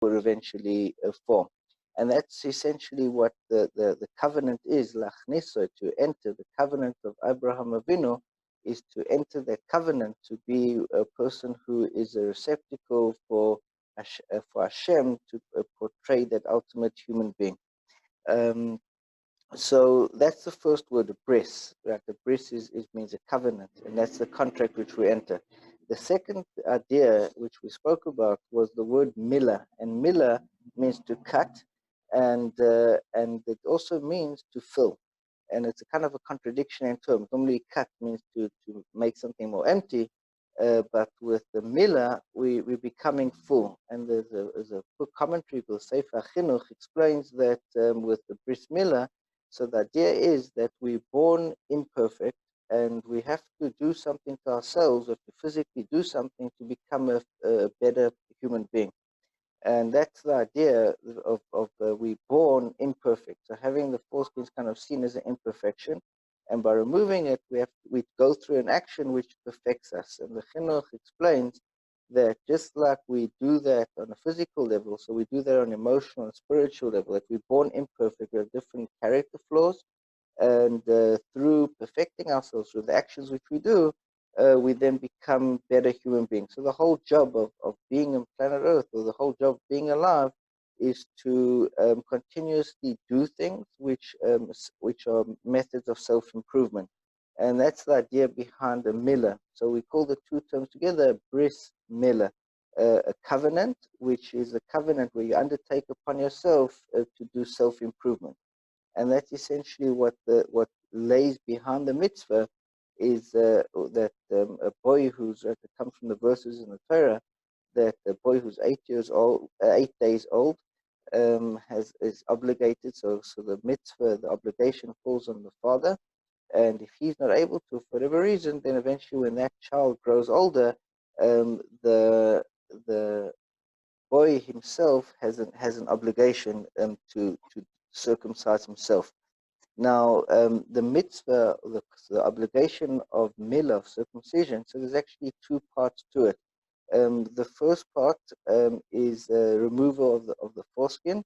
would eventually form. And that's essentially what the covenant is, lachniso, to enter the covenant of Abraham Avinu, is to enter that covenant, to be a person who is a receptacle for Hashem to portray that ultimate human being. So that's the first word, bris. Right? The bris means a covenant, and that's the contract which we enter. The second idea which we spoke about was the word milah, and milah means to cut, and it also means to fill. And it's a kind of a contradiction in terms. Normally, cut means to make something more empty, but with the milah, we're becoming full. And there's a book commentary called Sefer Chinuch explains that with the bris milah. So the idea is that we're born imperfect, and we have to do something to ourselves, or to physically do something to become a better human being. And that's the idea of we're born imperfect. So having the foreskin is kind of seen as an imperfection, and by removing it, we go through an action which perfects us. And the Chinuch explains that just like we do that on a physical level, so we do that on emotional and spiritual level, that we're born imperfect, we have different character flaws, and through perfecting ourselves, through the actions which we do, we then become better human beings. So the whole job of being on planet Earth, or the whole job of being alive, is to continuously do things which are methods of self-improvement. And that's the idea behind the milah. So we call the two terms together, bris milah, a covenant, which is a covenant where you undertake upon yourself to do self-improvement. And that's essentially what lays behind the mitzvah, is that a boy who's, it comes from the verses in the Torah, that a boy who's 8 days old, is obligated. So the mitzvah, the obligation falls on the father. And if he's not able to, for whatever reason, then eventually when that child grows older, the boy himself has an obligation to circumcise himself. Now, the mitzvah, the obligation of milah, of circumcision, so there's actually two parts to it. The first part is removal of the foreskin,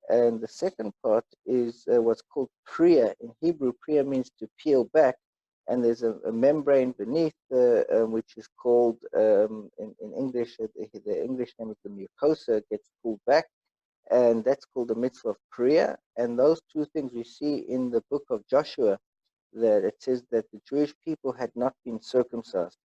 and the second part is what's called priya. In Hebrew, priya means to peel back, and there's a membrane beneath, which is called, in English, the English name is the mucosa, gets pulled back, and that's called the mitzvah of priya. And those two things we see in the book of Joshua, that it says that the Jewish people had not been circumcised.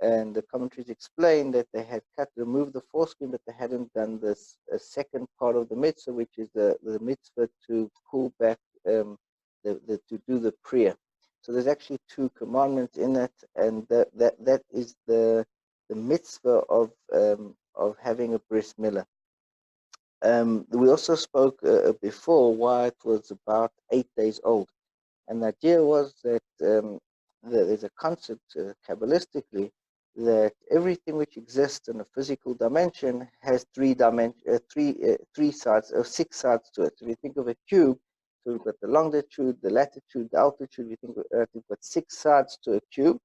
And the commentaries explain that they had removed the foreskin, but they hadn't done this second part of the mitzvah, which is the mitzvah to pull back, to do the priya. So there's actually two commandments in that, and that is the mitzvah of having a bris milah. We also spoke before why it was about 8 days old. And the idea was that there's a concept Kabbalistically that everything which exists in a physical dimension has three sides, or 6 sides to it. So if you think of a cube, so we've got the longitude, the latitude, the altitude. We think we've got 6 sides to a cube,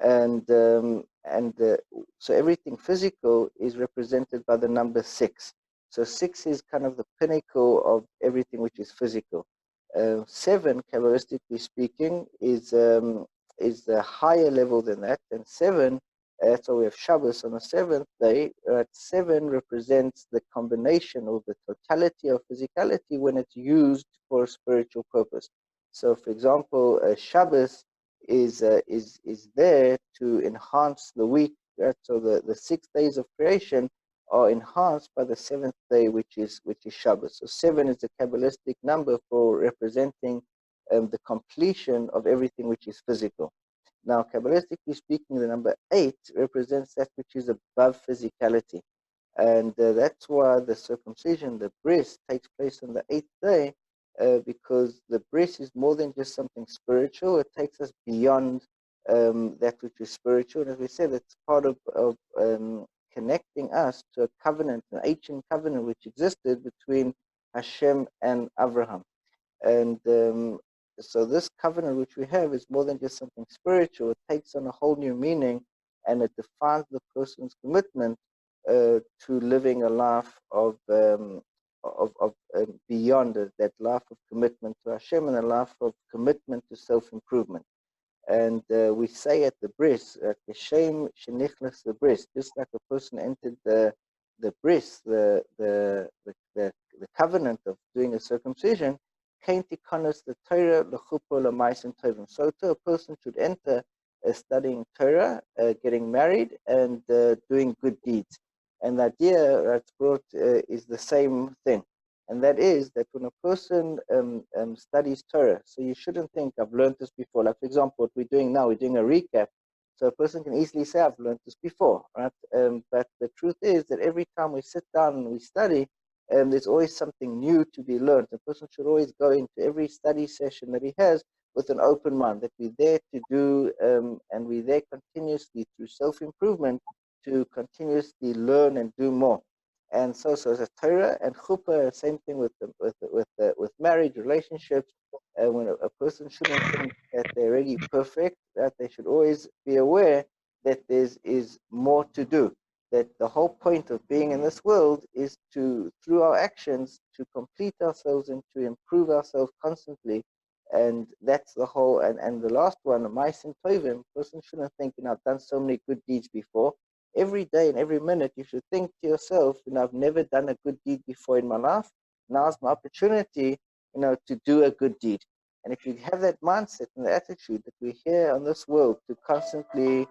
and so everything physical is represented by the number 6. So 6 is kind of the pinnacle of everything which is physical. 7, Kabbalistically speaking, is the higher level than that, and 7. That's why we have Shabbos on the 7th day. 7 represents the combination, or the totality of physicality when it's used for a spiritual purpose. So, for example, Shabbos is there to enhance the week. So the 6 days of creation are enhanced by the 7th day, which is Shabbos. So 7 is a Kabbalistic number for representing the completion of everything which is physical. Now, Kabbalistically speaking, the number 8 represents that which is above physicality. And that's why the circumcision, the bris, takes place on the 8th day, because the bris is more than just something spiritual. It takes us beyond that which is spiritual. And as we said, it's part of connecting us to a covenant, an ancient covenant which existed between Hashem and Abraham. And so this covenant which we have is more than just something spiritual. It takes on a whole new meaning, and it defines the person's commitment to living a life of beyond that life of commitment to Hashem and a life of commitment to self-improvement. And we say at the bris, Keshem shenichnas the bris, just like a person entered the bris, the covenant of doing a circumcision, kain tikanos the Torah lechupo lemais and tovim. So too a person should enter studying Torah, getting married, and doing good deeds. And the idea that's brought is the same thing. And that is that when a person studies Torah, so you shouldn't think, I've learned this before. Like, for example, what we're doing now, we're doing a recap. So a person can easily say, I've learned this before, right? But the truth is that every time we sit down and we study, there's always something new to be learned. A person should always go into every study session that he has with an open mind, that we're there to do, and we're there continuously through self-improvement to continuously learn and do more. And so as a Torah and chuppah, same thing with marriage, relationships. When a person shouldn't think that they're already perfect, that they should always be aware that there is more to do. That the whole point of being in this world is to, through our actions, to complete ourselves and to improve ourselves constantly. And that's the whole. And the last one, ma'asim tovim. Person shouldn't think, I've done so many good deeds before. Every day and every minute, you should think to yourself, I've never done a good deed before in my life. Now's my opportunity, to do a good deed. And if you have that mindset and the attitude that we're here on this world to constantly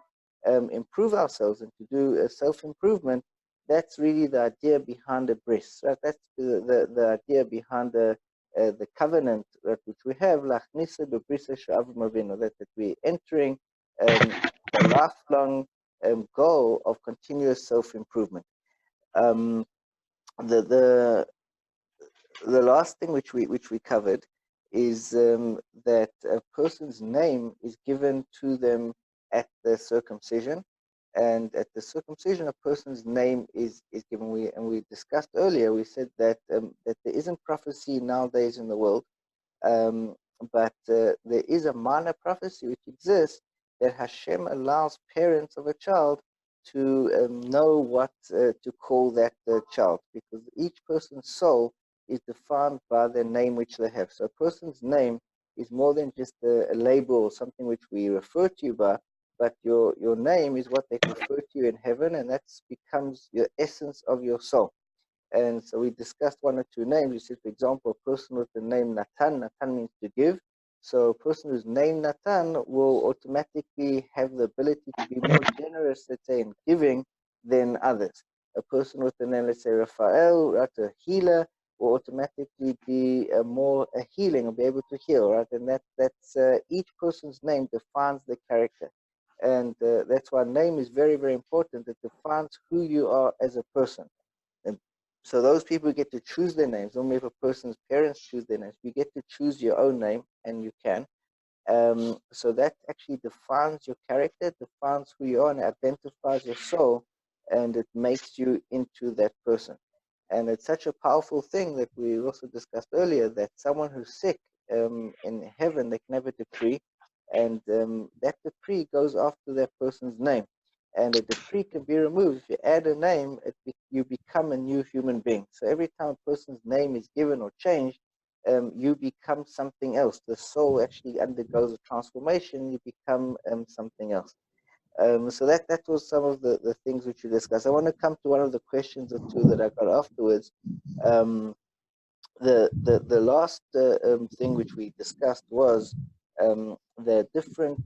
improve ourselves and to do a self-improvement, that's really the idea behind the bris. Right? That's the idea behind the covenant which we have, that we're entering a lifelong goal of continuous self-improvement. The last thing which we covered is that a person's name is given to them at the circumcision, and at the circumcision a person's name is given. We discussed earlier. We said that that there isn't prophecy nowadays in the world, but there is a minor prophecy which exists, that Hashem allows parents of a child to know what to call that child, because each person's soul is defined by the name which they have. So a person's name is more than just a label or something which we refer to you by, but your name is what they refer to you in heaven, and that becomes your essence of your soul. And so we discussed one or two names. We said, for example, a person with the name Natan. Natan means to give. So a person who's named Natan will automatically have the ability to be more generous, let's say, in giving than others. A person with the name, let's say, Raphael, right, a healer, will automatically be more a healing, or be able to heal, right? And that's each person's name defines the character. And that's why name is very, very important. It defines who you are as a person. And so those people get to choose their names. Only if a person's parents choose their names. You get to choose your own name, and you can. So that actually defines your character, defines who you are, and identifies your soul, and it makes you into that person. And it's such a powerful thing that we also discussed earlier, that someone who's sick in heaven, they can have a decree, and that decree goes after that person's name. And a decree can be removed. If you add a name, you become a new human being. So every time a person's name is given or changed, you become something else. The soul actually undergoes a transformation. You become something else. So that was some of the things which you discussed. I want to come to one of the questions or two that I got afterwards. The last thing which we discussed was the different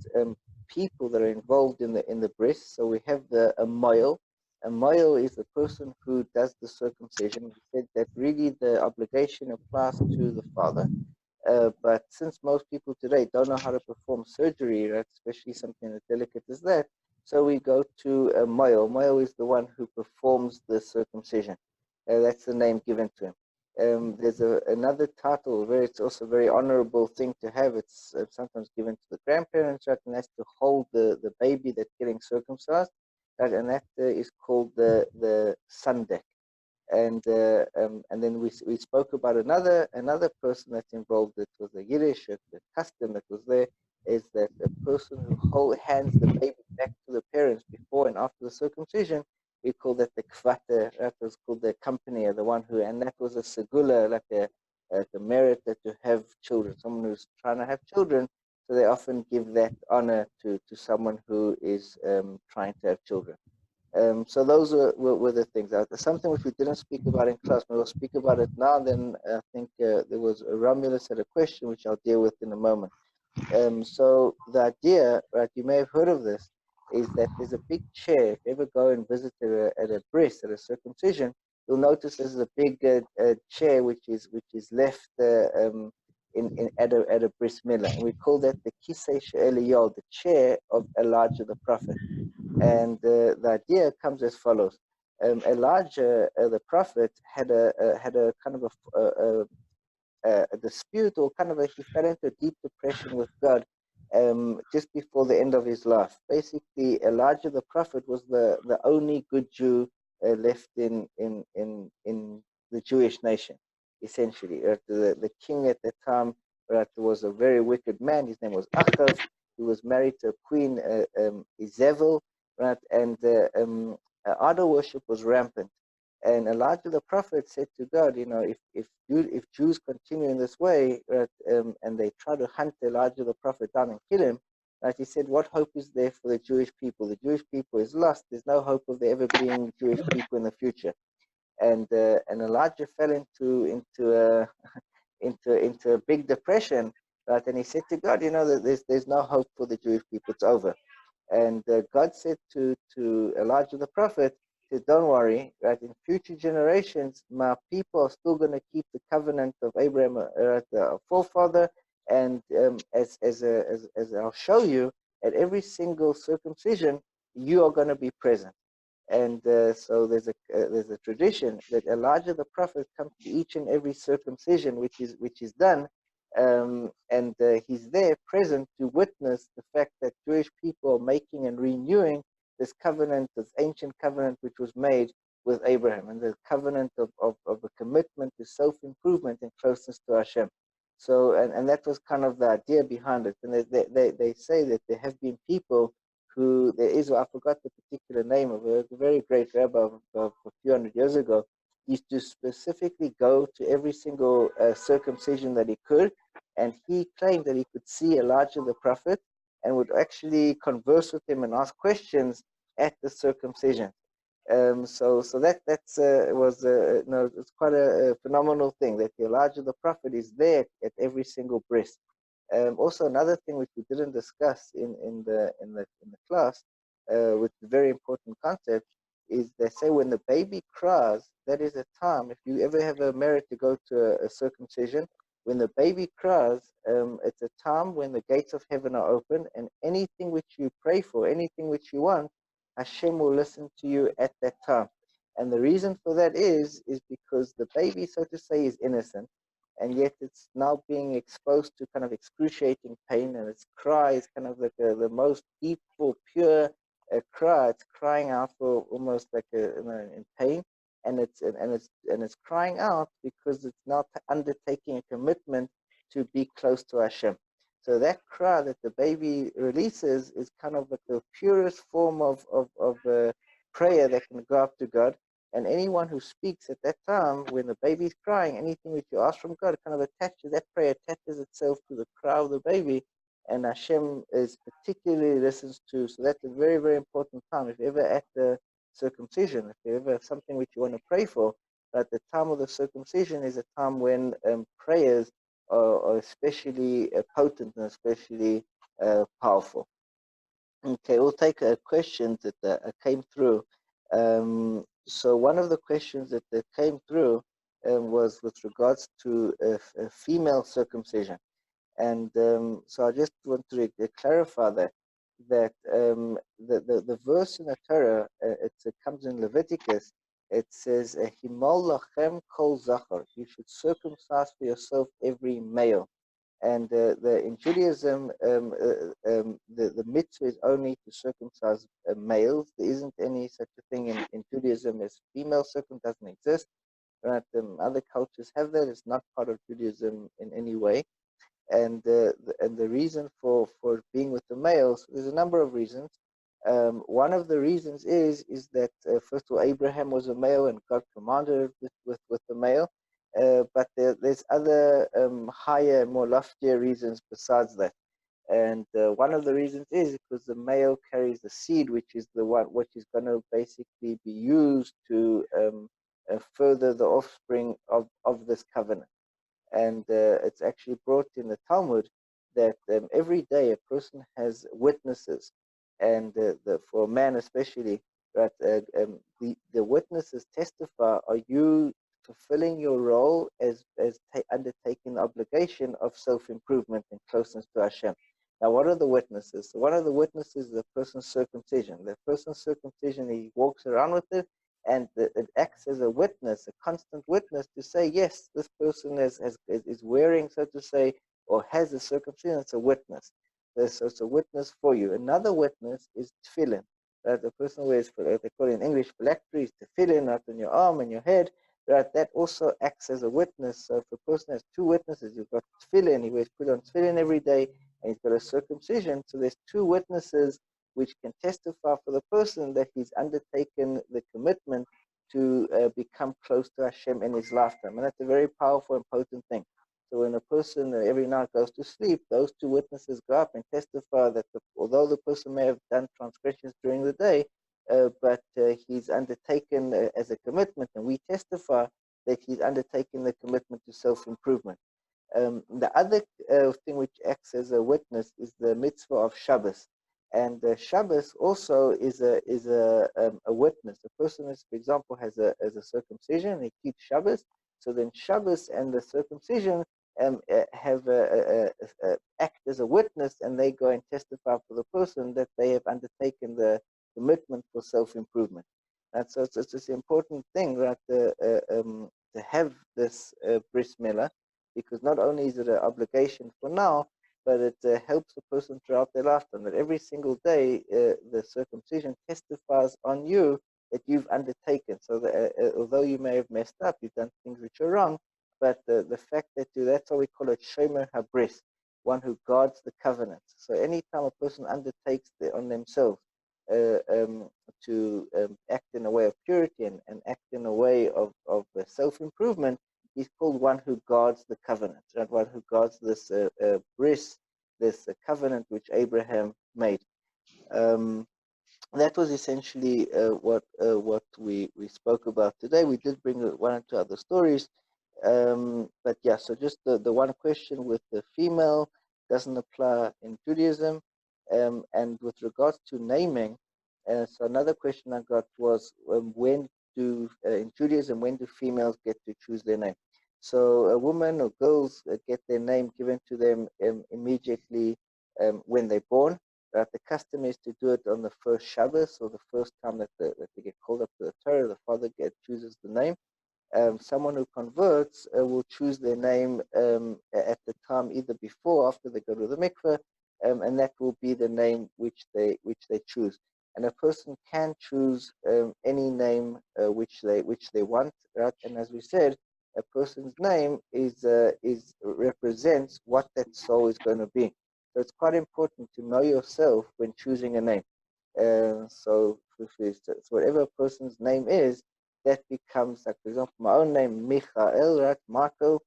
people that are involved in the bris. So we have a moil. A moil is the person who does the circumcision. We said that really the obligation applies to the father. But since most people today don't know how to perform surgery, right, especially something as delicate as that, so we go to a moil. Moil is the one who performs the circumcision. That's the name given to him. There's another title where it's also a very honorable thing to have. It's sometimes given to the grandparents, right, and that's to hold the baby that's getting circumcised, right, and that is called the sandek. And then we spoke about another person that's involved. That was a Yiddish, the custom that was there is that a person who hands the baby back to the parents before and after the circumcision we call that the kvata. That was called the company, or the one who, and that was a segula, like a merit that to have children. Someone who's trying to have children, so they often give that honor to someone who is trying to have children. So those were the things. Something which we didn't speak about in class, but we'll speak about it now. Then I think there was Romulus had a question, which I'll deal with in a moment. So the idea, right, you may have heard of this, is that there's a big chair. If you ever go and visit at a bris, at a circumcision, you'll notice there's a big chair which is left at a bris milah, and we call that the kisei she'eliyah, the chair of Elijah the prophet. And the idea comes as follows: Elijah the prophet had a kind of a dispute, or kind of he fell into a deep depression with God just before the end of his life. Basically, Elijah the prophet was the only good Jew left in the Jewish nation, essentially. The king at that time was a very wicked man. His name was Achav. He was married to a queen, Izebel, right? And idol worship was rampant. And Elijah the prophet said to God, if Jews continue in this way, right, and they try to hunt Elijah the prophet down and kill him, right, he said, what hope is there for the Jewish people? The Jewish people is lost. There's no hope of there ever being Jewish people in the future. And Elijah fell into a big depression, right? And he said to God, that there's no hope for the Jewish people. It's over. And God said to Elijah the prophet, said, don't worry, right? In future generations, my people are still going to keep the covenant of Abraham, our forefather. And as I'll show you, at every single circumcision, you are going to be present. And so there's a tradition that Elijah the prophet comes to each and every circumcision which is done, and he's there present to witness the fact that Jewish people are making and renewing this covenant, this ancient covenant which was made with Abraham, and the covenant of a commitment to self-improvement and closeness to Hashem. So, and that was kind of the idea behind it. And they say that there have been people who, there is, I forgot the particular name of it, a very great rabbi of a few hundred years ago, used to specifically go to every single circumcision that he could, and he claimed that he could see Elijah the prophet and would actually converse with him and ask questions at the circumcision. So that's was it's quite a phenomenal thing that Elijah the prophet is there at every single bris. Also, another thing which we didn't discuss in the class, which is a very important concept, is they say when the baby cries, that is a time. If you ever have a merit to go to a circumcision, when the baby cries, it's a time when the gates of heaven are open, and anything which you pray for, anything which you want, Hashem will listen to you at that time. And the reason for that is because the baby, so to say, is innocent, and yet it's now being exposed to kind of excruciating pain, and its cry is kind of like the most deepful, pure cry. It's crying out for almost like in pain, and it's crying out because it's now undertaking a commitment to be close to Hashem. So that cry that the baby releases is kind of like the purest form of prayer that can go up to God. And anyone who speaks at that time, when the baby is crying, anything which you ask from God kind of attaches, that prayer attaches itself to the cry of the baby, and Hashem is particularly listens to. So that's a very, very important time. If you're ever at the circumcision, if you ever have something which you want to pray for, at the time of the circumcision is a time when prayers are especially potent and especially powerful. Okay, we'll take a question that came through. So one of the questions that came through was with regards to a female circumcision. And so I just want to clarify that the verse in the Torah, it comes in Leviticus. It says, "Himol lachem kol zachar." You should circumcise for yourself every male. And in Judaism, the mitzvah is only to circumcise males. There isn't any such a thing in Judaism as female circumcision, doesn't exist. Right? Other cultures have that. It's not part of Judaism in any way. And the reason for being with the males, there's a number of reasons. One of the reasons is that first of all, Abraham was a male, and God commanded with the male. But there's other higher, more loftier reasons besides that. And one of the reasons is because the male carries the seed, which is the one which is going to basically be used to further the offspring of this covenant. And it's actually brought in the Talmud that every day a person has witnesses, and for a man especially, that the witnesses testify: are you fulfilling your role as undertaking the obligation of self-improvement and closeness to Hashem? Now, what are the witnesses? So one of the witnesses is the person's circumcision. The person's circumcision, he walks around with it, and it acts as a witness, a constant witness, to say, yes, this person is wearing, so to say, or has a circumcision. It's a witness. So it's a witness for you. Another witness is tefillin. That the person wears, they call it in English, phylacteries, tefillin, out on your arm and your head. Right, that also acts as a witness. So if a person has two witnesses, you've got tefillin, he wears put on tefillin every day, and he's got a circumcision. So there's two witnesses which can testify for the person that he's undertaken the commitment to become close to Hashem in his lifetime. And that's a very powerful and potent thing. So when a person every night goes to sleep, those two witnesses go up and testify that although the person may have done transgressions during the day, but he's undertaken as a commitment, and we testify that he's undertaken the commitment to self-improvement. The other thing which acts as a witness is the mitzvah of Shabbos. And Shabbos also is a witness. The person, is, for example, has a circumcision, he keeps Shabbos. So then Shabbos and the circumcision have act as a witness, and they go and testify for the person that they have undertaken the commitment for self-improvement. And so it's an important thing, right, to have this bris milah, because not only is it an obligation for now, but it helps the person throughout their lifetime. That every single day, the circumcision testifies on you that you've undertaken. So that, although you may have messed up, you've done things which are wrong, but the fact that that's why we call it shomer habris, one who guards the covenant. So anytime a person undertakes on themselves to act in a way of purity and act in a way of self-improvement, he's called one who guards the covenant, right? One who guards this bris, this covenant which Abraham made. That was essentially what we spoke about today. We did bring one or two other stories, but yeah. So just the one question with the female doesn't apply in Judaism, and with regards to naming. So another question I got was when do in Judaism, when do females get to choose their name? So a woman or girls get their name given to them immediately when they're born. The custom is to do it on the first Shabbos, or the first time that they get called up to the Torah. The father chooses the name. Someone who converts will choose their name at the time, either before or after they go to the mikveh, and that will be the name which they choose. And a person can choose any name which they want, right? And as we said, a person's name is represents what that soul is going to be. So it's quite important to know yourself when choosing a name. So whatever a person's name is, that becomes, like, for example, my own name, Michael, right? Michael.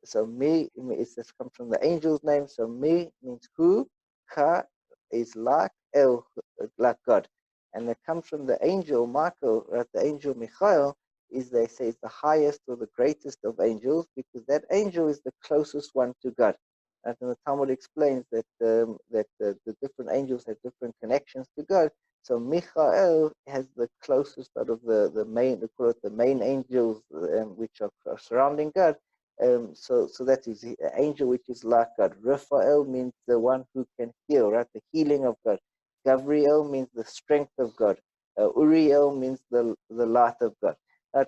So me this comes from the angel's name. So me means who, Ka is like, El, like God. And it comes from the angel Michael, right? The angel Michael is, they say, is the highest or the greatest of angels, because that angel is the closest one to God. And the Talmud explains that the different angels have different connections to God. So Michael has the closest out of the main, they call it the main angels, which are surrounding God. So that is the angel which is like God. Raphael means the one who can heal, right? The healing of God. Gabriel means the strength of God. Uriel means the light of God.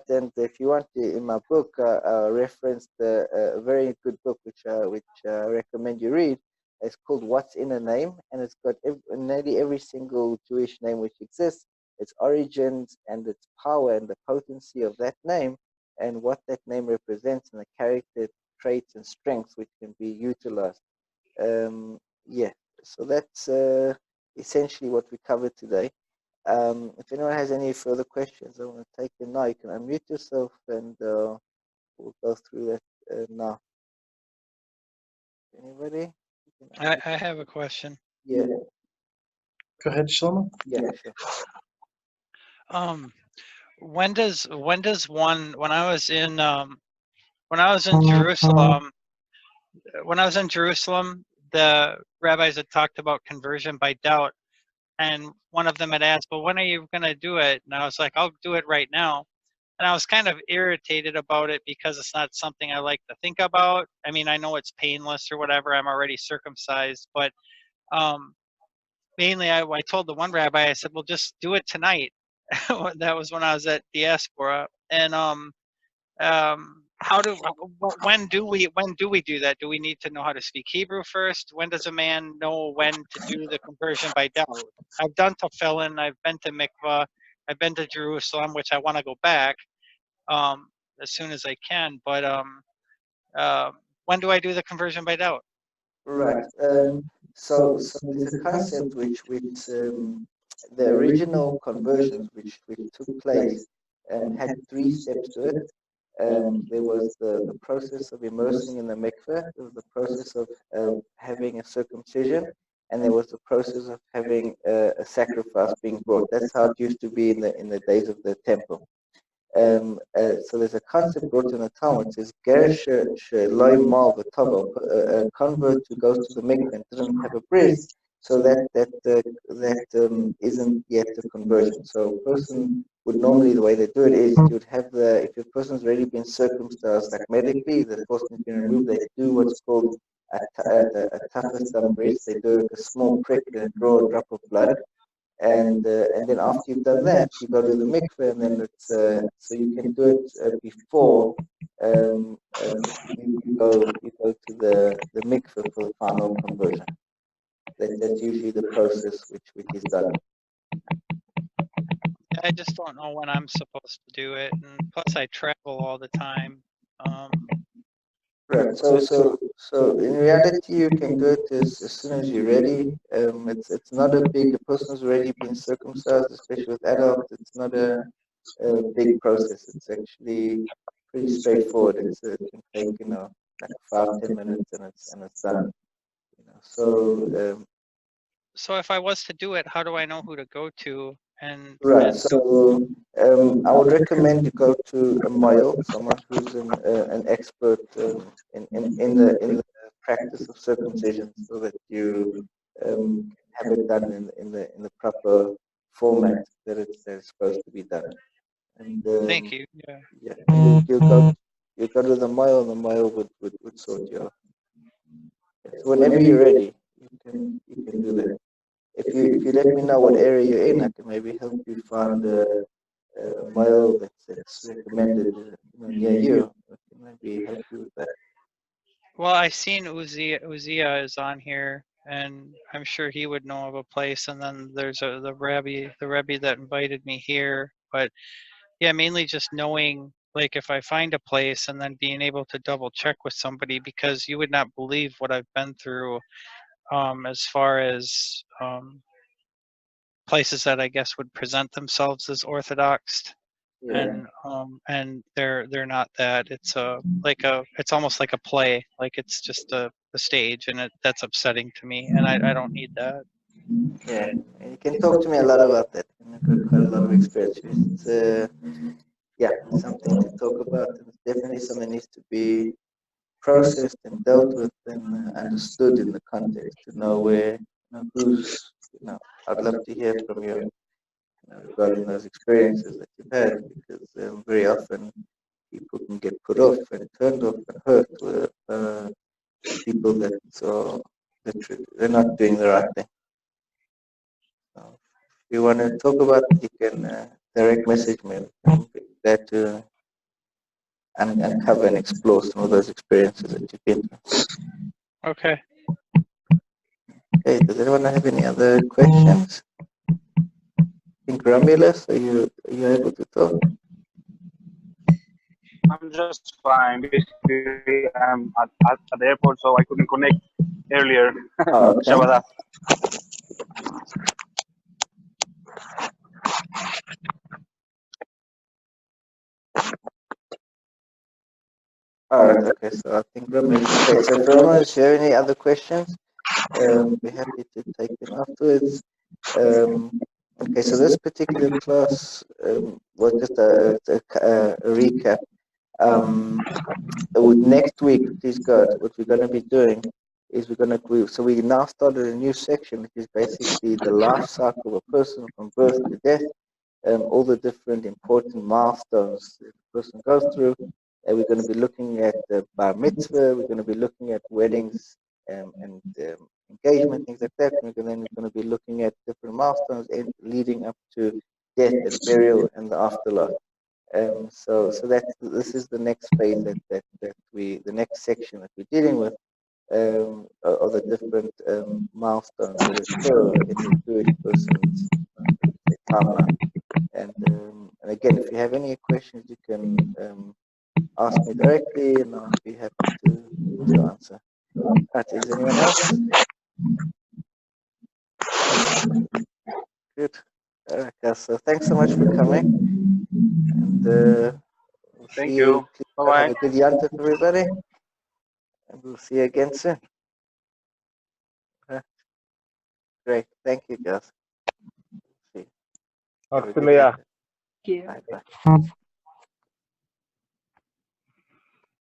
And if you want to, in my book, I referenced a very good book which I recommend you read. It's called What's in a Name, and it's got nearly every single Jewish name which exists, its origins and its power and the potency of that name, and what that name represents, and the character traits and strengths which can be utilized. Yeah, so that's essentially what we covered today. If anyone has any further questions, I want to take them now. You can unmute yourself and we'll go through that now. Anybody? I have a question. Yeah. Go ahead, Shlomo. Yeah, sure. When I was in Jerusalem, the rabbis had talked about conversion by doubt, and one of them had asked, "Well, when are you going to do it?" And I was like, "I'll do it right now." And I was kind of irritated about it because it's not something I like to think about. I mean, I know it's painless or whatever. I'm already circumcised, but mainly I told the one rabbi, I said, "Well, just do it tonight." That was when I was at diaspora, and when do we do that? Do we need to know how to speak Hebrew first? When does a man know when to do the conversion by doubt? I've done tefillin, I've been to mikvah, I've been to Jerusalem, which I want to go back as soon as I can. But when do I do the conversion by doubt? Right. So there's a concept which the original conversions which took place had 3 steps to it. There was the process of immersing in the mikveh, there was the process of having a circumcision, and there was the process of having a sacrifice being brought. That's how it used to be in the days of the temple. So there's a concept brought in the Talmud. It says, "Ger she'loi mal v'tovel," a convert who goes to the mikveh and doesn't have a bris, so that isn't yet a conversion. So a person would normally, the way they do it is, you would have if a person's already been circumcised, like medically, the portion has been removed, they do what's called a tafas dam bris. They do like a small prick and draw a drop of blood. And then after you've done that, you go to the mikveh, and then it's so you can do it before you go to the mikveh for the final conversion. That's usually the process which is done. I just don't know when I'm supposed to do it, and plus I travel all the time. Right. So in reality, you can do it as soon as you're ready. It's not a big. A person's already been circumcised, especially with adults. It's not a big process. It's actually pretty straightforward. It can take like 5-10 minutes, and it's done. So so if I was to do it, how do I know who to go to? right. So I would recommend you go to a moil, someone who's an expert in the practice of circumcision, so that you have it done in the proper format that it's supposed to be done. And thank you. Yeah. Yeah. You go to the moil, and the moil would sort you out. So whenever you're ready, you can do that. If you let me know what area you're in, I can maybe help you find a mile that's recommended near you. I can maybe help you with that. Well, I've seen Uzziah is on here, and I'm sure he would know of a place. And then there's the Rebbe that invited me here. But yeah, mainly just knowing, like, if I find a place and then being able to double check with somebody, because you would not believe what I've been through as far as places that I guess would present themselves as Orthodox. Yeah. And they're not that. It's it's almost like a play, like it's just a stage, and that's upsetting to me, and I don't need that. Yeah. And you can talk to me a lot about that. I've got quite a lot of experience. It's yeah, it's something to talk about, and it's definitely something that needs to be processed and dealt with and understood in the context to know where who's I'd love to hear from you, regarding those experiences that you've had, because very often people can get put off and turned off and hurt with people that are literally they're not doing the right thing. So if you want to talk about it, you can direct message me. I'm glad to uncover and explore some of those experiences that you've been through. Okay. Okay, does anyone have any other questions? I think Romulus, are you able to talk? I'm just fine. Basically, I'm at the airport, so I couldn't connect earlier. Oh, okay. Shabbat. All right. Okay. So I think okay. So if Roman, do you have any other questions? Be happy to take them afterwards. Okay. So this particular class was just a recap. With next week, please God, what we're going to be doing is so we now started a new section, which is basically the life cycle of a person from birth to death, all the different important milestones that a person goes through. And we're going to be looking at the bar mitzvah, we're going to be looking at weddings and engagement, things like that. And then we're going to be looking at different milestones leading up to death and burial and the afterlife. So this is the next phase the next section that we're dealing with, are the different milestones that occur in the Jewish person's timeline. And again, if you have any questions, you can ask me directly, and I'll be happy to answer. Right, is anyone else? Good. All right, guys. So thanks so much for coming, and we'll see Thank you. you. Please Bye have bye. a good Yontif, everybody, and we'll see you again soon. Great. Thank you, guys. See you. Have a good Australia. Yontif. Bye bye.